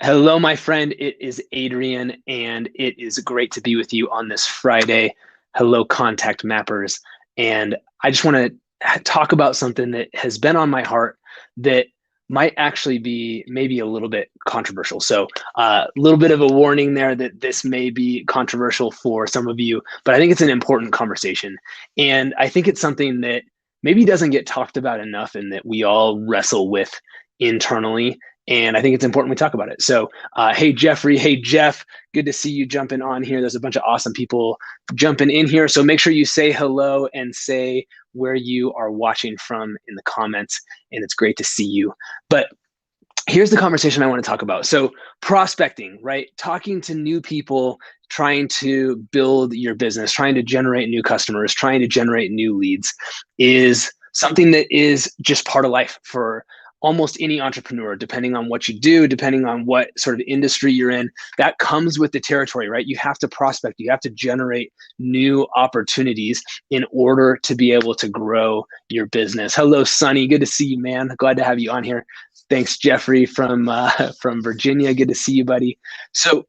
Hello, my friend. It is Adrian, and it is great to be with you on this Friday. Hello, contact mappers. And I just want to talk about something that has been on my heart that might actually be maybe a little bit controversial. So, a little bit of a warning there that this may be controversial for some of you, but I think it's an important conversation. And I think it's something that maybe doesn't get talked about enough and that we all wrestle with internally, and I think it's important we talk about it. So, hey, Jeffrey. Hey, Jeff. Good to see you jumping on here. There's a bunch of awesome people jumping in here. So make sure you say hello and say where you are watching from in the comments. And it's great to see you. But here's the conversation I want to talk about. So, prospecting, right? Talking to new people, trying to build your business, trying to generate new customers, trying to generate new leads is something that is just part of life for almost any entrepreneur, depending on what you do, depending on what sort of industry you're in. That comes with the territory, right? You have to prospect, you have to generate new opportunities in order to be able to grow your business. Hello, Sonny. Good to see you, man. Glad to have you on here. Thanks, Jeffrey from Virginia. Good to see you, buddy. So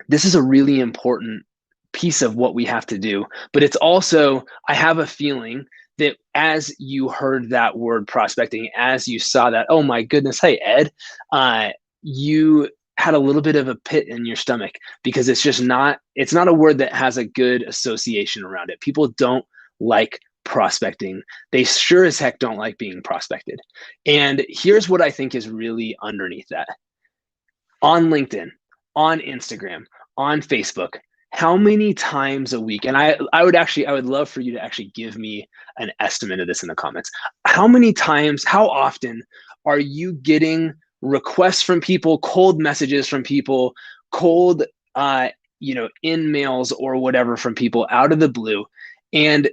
this is a really important piece of what we have to do, but it's also, I have a feeling that as you heard that word prospecting, as you saw that, oh my goodness, hey Ed, you had a little bit of a pit in your stomach because it's not a word that has a good association around it. People don't like prospecting. They sure as heck don't like being prospected. And here's what I think is really underneath that. On LinkedIn, on Instagram, on Facebook, how many times a week, and I would love for you to actually give me an estimate of this in the comments. How many times, how often are you getting requests from people, cold messages from people, cold in mails or whatever from people out of the blue? And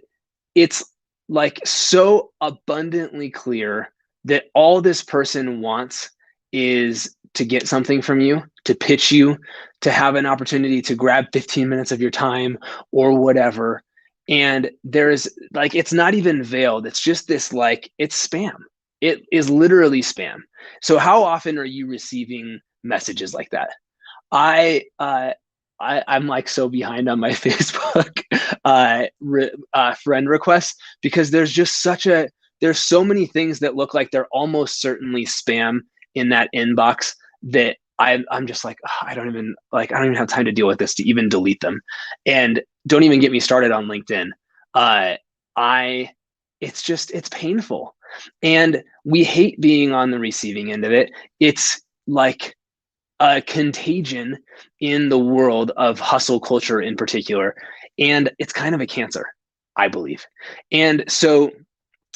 it's like so abundantly clear that all this person wants is to get something from you, to pitch you, to have an opportunity to grab 15 minutes of your time or whatever. And there's like, it's not even veiled. It's just this, like, it's spam. It is literally spam. So how often are you receiving messages like that? I, uh, I'm like so behind on my Facebook friend requests because there's so many things that look like they're almost certainly spam in that inbox that I'm just like, I don't even have time to deal with this to even delete them. And don't even get me started on LinkedIn. I it's painful. And we hate being on the receiving end of it. It's like a contagion in the world of hustle culture in particular. And it's kind of a cancer, I believe. And so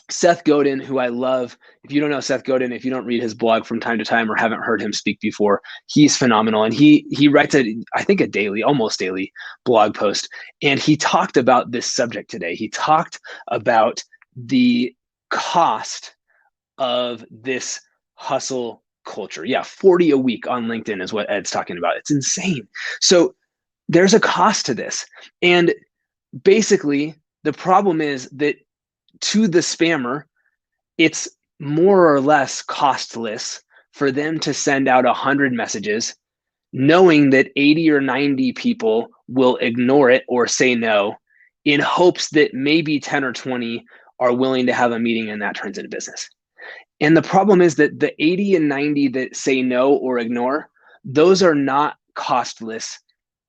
Seth Godin, who I love. If you don't know Seth Godin, if you don't read his blog from time to time or haven't heard him speak before, he's phenomenal. And he writes I think a daily, almost daily blog post. And he talked about this subject today. He talked about the cost of this hustle culture. Yeah, 40 a week on LinkedIn is what Ed's talking about. It's insane. So there's a cost to this. And basically, the problem is that to the spammer, it's more or less costless for them to send out 100 messages, knowing that 80 or 90 people will ignore it or say no, in hopes that maybe 10 or 20 are willing to have a meeting and that turns into business. And the problem is that the 80 and 90 that say no or ignore, those are not costless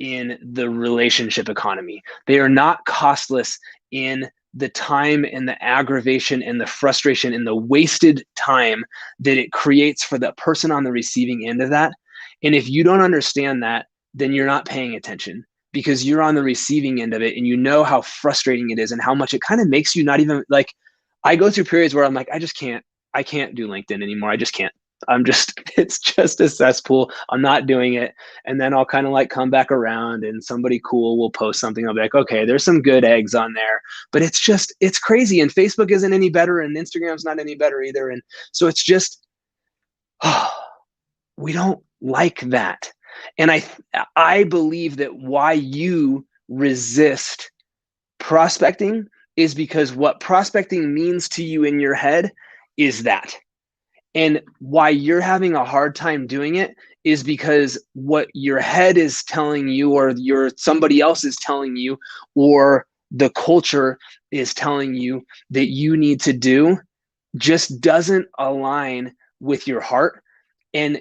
in the relationship economy. They are not costless in the time and the aggravation and the frustration and the wasted time that it creates for the person on the receiving end of that. And if you don't understand that, then you're not paying attention because you're on the receiving end of it and you know how frustrating it is and how much it kind of makes you not even like, I go through periods where I'm like, I can't do LinkedIn anymore. I just can't. It's just a cesspool. I'm not doing it. And then I'll kind of like come back around and somebody cool will post something. I'll be like, okay, there's some good eggs on there, but it's crazy. And Facebook isn't any better and Instagram's not any better either. And so it's just, we don't like that. And I believe that why you resist prospecting is because what prospecting means to you in your head is that. And why you're having a hard time doing it is because what your head is telling you, or somebody else is telling you, or the culture is telling you that you need to do, just doesn't align with your heart, and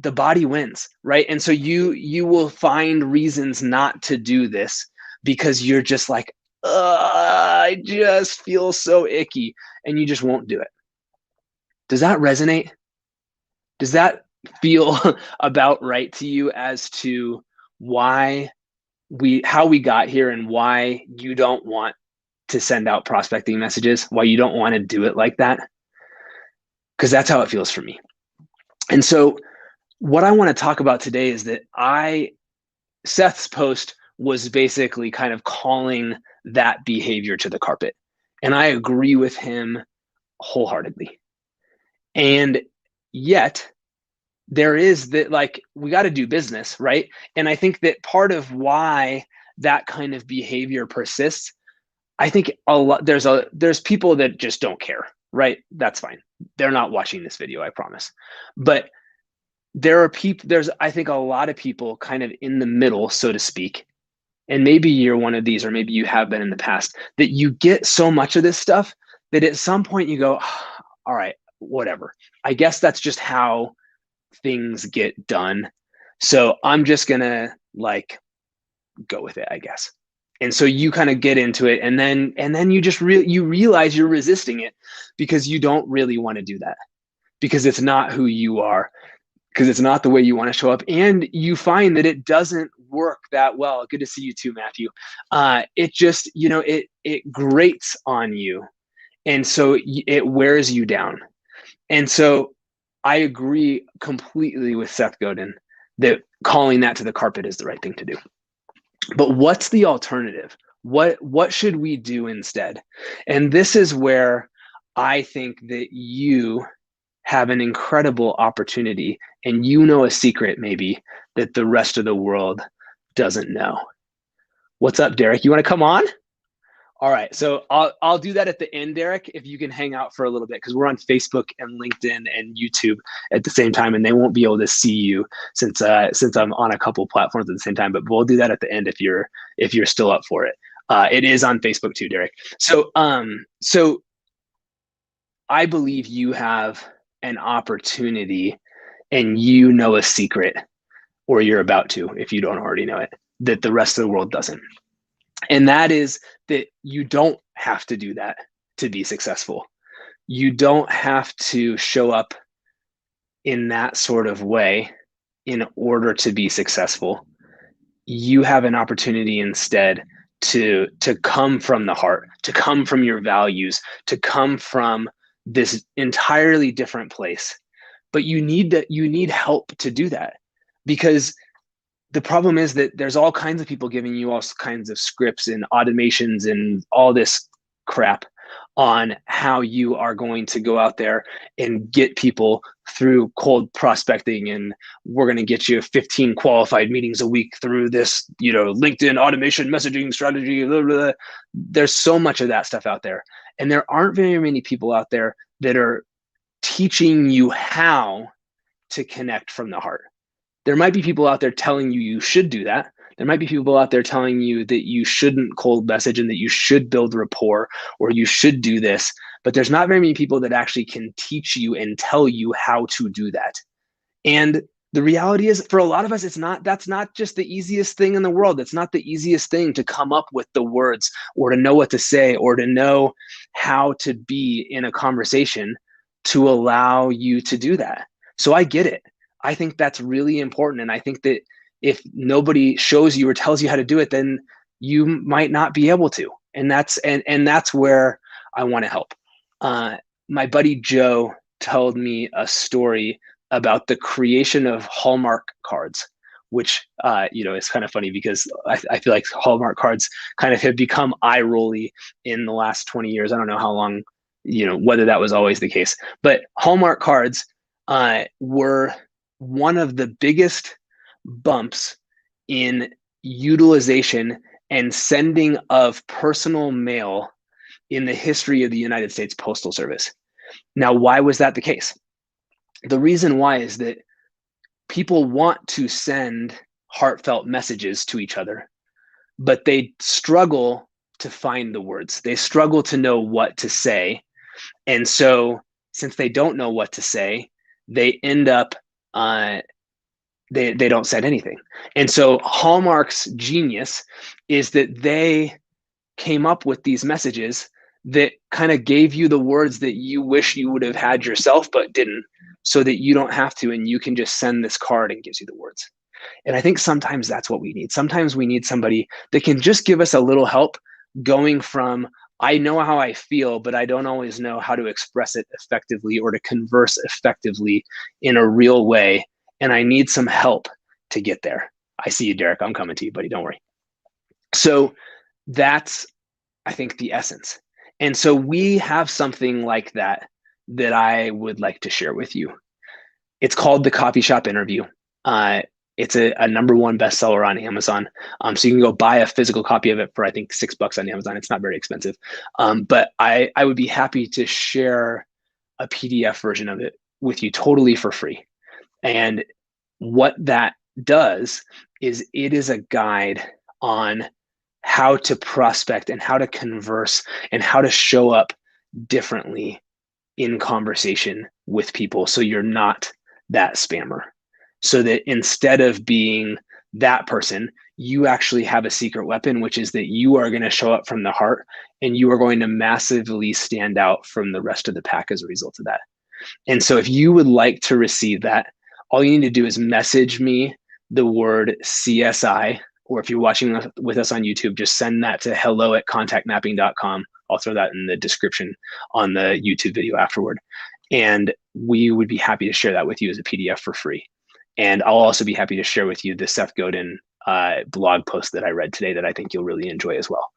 the body wins, right? And so you will find reasons not to do this because you're just like, I just feel so icky, and you just won't do it. Does that resonate? Does that feel about right to you as to why how we got here, and why you don't want to send out prospecting messages, why you don't want to do it like that? Because that's how it feels for me. And so what I want to talk about today is that Seth's post was basically kind of calling that behavior to the carpet. And I agree with him wholeheartedly. And yet there is that, like, we got to do business, right? And I think that part of why that kind of behavior persists, I think there's people that just don't care, right? That's fine. They're not watching this video, I promise. But there's I think a lot of people kind of in the middle, so to speak. And maybe you're one of these, or maybe you have been in the past, that you get so much of this stuff that at some point you go, all right, whatever. I guess that's just how things get done. So I'm just gonna like go with it, I guess. And so you kind of get into it, and then you just you realize you're resisting it because you don't really want to do that, because it's not who you are, because it's not the way you want to show up, and you find that it doesn't work that well. Good to see you too, Matthew. It just, it grates on you, and so it wears you down. And so I agree completely with Seth Godin that calling that to the carpet is the right thing to do. But what's the alternative? What should we do instead? And this is where I think that you have an incredible opportunity, and a secret maybe that the rest of the world doesn't know. What's up, Derek? You want to come on? All right, so I'll do that at the end, Derek, if you can hang out for a little bit, because we're on Facebook and LinkedIn and YouTube at the same time, and they won't be able to see you since I'm on a couple platforms at the same time. But we'll do that at the end if you're still up for it. It is on Facebook too, Derek. So I believe you have an opportunity, and a secret, or you're about to, if you don't already know it, that the rest of the world doesn't. And that is that you don't have to do that to be successful. You don't have to show up in that sort of way in order to be successful. You have an opportunity instead to come from the heart, to come from your values, to come from this entirely different place. But you need help to do that, because the problem is that there's all kinds of people giving you all kinds of scripts and automations and all this crap on how you are going to go out there and get people through cold prospecting, and we're going to get you 15 qualified meetings a week through this, LinkedIn automation messaging strategy. Blah, blah, blah. There's so much of that stuff out there, and there aren't very many people out there that are teaching you how to connect from the heart. There might be people out there telling you should do that. There might be people out there telling you that you shouldn't cold message and that you should build rapport or you should do this, but there's not very many people that actually can teach you and tell you how to do that. And the reality is, for a lot of us, that's not just the easiest thing in the world. It's not the easiest thing to come up with the words or to know what to say or to know how to be in a conversation to allow you to do that. So I get it. I think that's really important. And I think that if nobody shows you or tells you how to do it, then you might not be able to. And that's where I want to help. My buddy Joe told me a story about the creation of Hallmark cards, which is kind of funny because I feel like Hallmark cards kind of have become eye-rolly in the last 20 years. I don't know how long, whether that was always the case, but Hallmark cards were one of the biggest bumps in utilization and sending of personal mail in the history of the United States Postal Service. Now, why was that the case? The reason why is that people want to send heartfelt messages to each other, but they struggle to find the words. They struggle to know what to say. And so, since they don't know what to say, they end up they don't send anything. And so Hallmark's genius is that they came up with these messages that kind of gave you the words that you wish you would have had yourself but didn't, so that you don't have to, and you can just send this card and gives you the words. And I think sometimes that's what we need. Sometimes we need somebody that can just give us a little help going from, I know how I feel, but I don't always know how to express it effectively or to converse effectively in a real way. And I need some help to get there. I see you, Derek. I'm coming to you, buddy. Don't worry. So that's, I think, the essence. And so we have something like that that I would like to share with you. It's called the Coffee Shop Interview. It's a #1 bestseller on Amazon. So you can go buy a physical copy of it for, I think, $6 on Amazon. It's not very expensive. But I would be happy to share a PDF version of it with you totally for free. And what that does is it is a guide on how to prospect and how to converse and how to show up differently in conversation with people, so you're not that spammer. So that instead of being that person, you actually have a secret weapon, which is that you are going to show up from the heart, and you are going to massively stand out from the rest of the pack as a result of that. And so if you would like to receive that, all you need to do is message me the word CSI, or if you're watching with us on YouTube, just send that to hello@contactmapping.com. I'll throw that in the description on the YouTube video afterward. And we would be happy to share that with you as a PDF for free. And I'll also be happy to share with you the Seth Godin blog post that I read today that I think you'll really enjoy as well.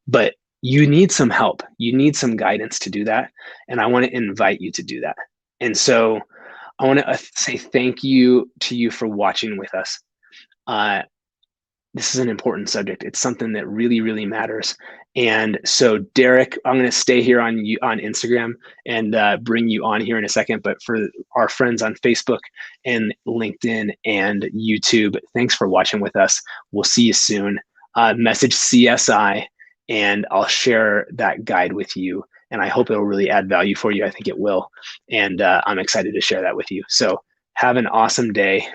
But you need some help. You need some guidance to do that. And I want to invite you to do that. And so I want to say thank you to you for watching with us. This is an important subject. It's something that really, really matters. And so, Derek, I'm going to stay here on Instagram and bring you on here in a second. But for our friends on Facebook and LinkedIn and YouTube, thanks for watching with us. We'll see you soon. Message CSI, and I'll share that guide with you. And I hope it'll really add value for you. I think it will. And I'm excited to share that with you. So have an awesome day.